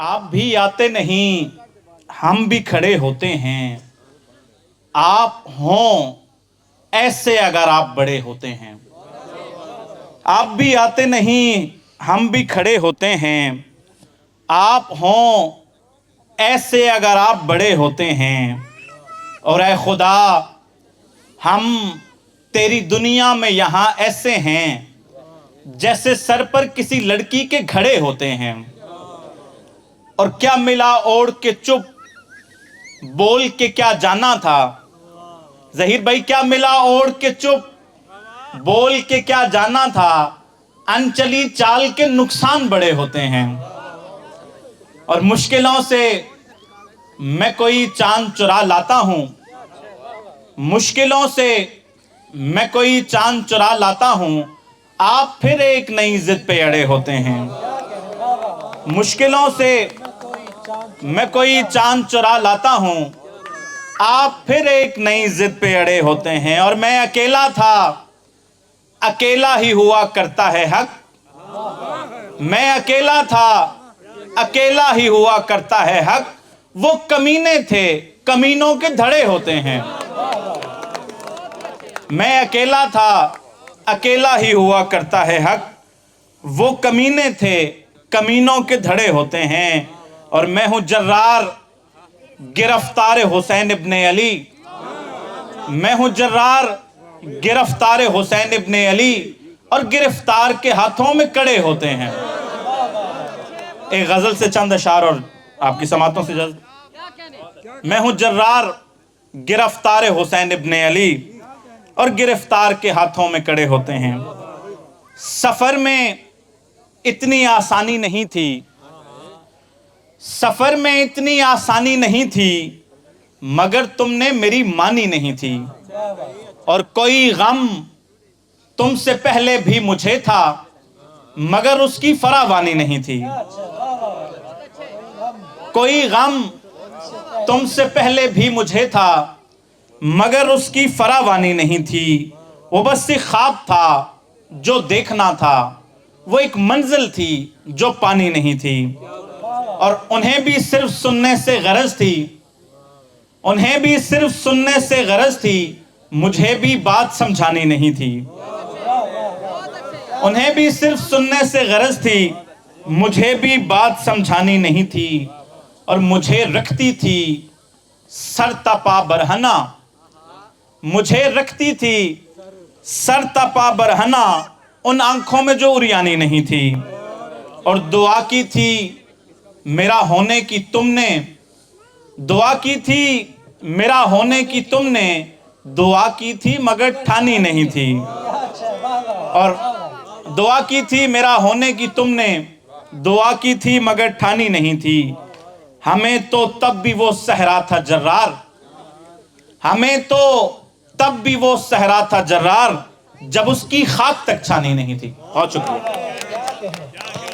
आप भी आते नहीं, हम भी खड़े होते हैं। आप हों ऐसे अगर आप बड़े होते हैं। आप भी आते नहीं, हम भी खड़े होते हैं। आप हों ऐसे अगर आप बड़े होते हैं। और ऐ खुदा, हम तेरी दुनिया में यहाँ ऐसे हैं जैसे सर पर किसी लड़की के घड़े होते हैं। और क्या मिला ओढ़ के चुप, बोल के क्या जाना था। जहीर भाई, क्या मिला ओढ़ के चुप, बोल के क्या जाना था। अनचली चाल के नुकसान बड़े होते हैं। और मुश्किलों से मैं कोई चांद चुरा लाता हूं। मुश्किलों से मैं कोई चांद चुरा लाता हूं। आप फिर एक नई जिद पे अड़े होते हैं। मुश्किलों से मैं कोई चांद चुरा लाता हूं। आप फिर एक नई जिद पे अड़े होते हैं। और मैं अकेला था, अकेला ही हुआ करता है हक। मैं अकेला था, अकेला ही हुआ करता है हक। वो कमीने थे, कमीनों के धड़े होते हैं। मैं अकेला था, अकेला ही हुआ करता है हक। वो कमीने थे, कमीनों के धड़े होते हैं। और मैं हूं जर्रार, गिरफ्तार हुसैन इब्ने अली। मैं हूं जर्रार, गिरफ्तार हुसैन इब्ने अली। और गिरफ्तार के हाथों में कड़े होते हैं। एक गजल से चंद अशार और आपकी समातों से जल्द। मैं हूं जर्रार, गिरफ्तार हुसैन इब्ने अली। और गिरफ्तार के हाथों में कड़े होते हैं। सफर में इतनी आसानी नहीं थी, सफर में इतनी आसानी नहीं थी, मगर तुमने मेरी मानी नहीं थी। और कोई गम तुमसे पहले भी मुझे था, मगर उसकी फरावानी नहीं थी। कोई गम तुमसे पहले भी मुझे था, मगर उसकी फरावानी नहीं थी। वो बस एक ख्वाब था जो देखना था, वो एक मंजिल थी जो पानी नहीं थी। और उन्हें भी सिर्फ सुनने से गरज थी, उन्हें भी सिर्फ सुनने से गरज थी, मुझे भी बात समझानी नहीं थी। उन्हें भी सिर्फ सुनने से गरज थी, मुझे भी बात समझानी नहीं थी। और मुझे रखती थी सर तपा बरहना, मुझे रखती थी सर तपा बरहना, उन आंखों में जो उरियानी नहीं थी। और दुआ की थी मेरा होने की तुमने, दुआ की थी मेरा होने की तुमने, दुआ की थी मगर ठानी नहीं थी। और दुआ की थी मेरा होने की तुमने, दुआ की थी मगर ठानी नहीं थी। हमें तो तब भी वो सहरा था जर्रार, हमें तो तब भी वो सहरा था जर्रार, जब उसकी खाक तक छानी नहीं थी। बहुत शुक्रिया।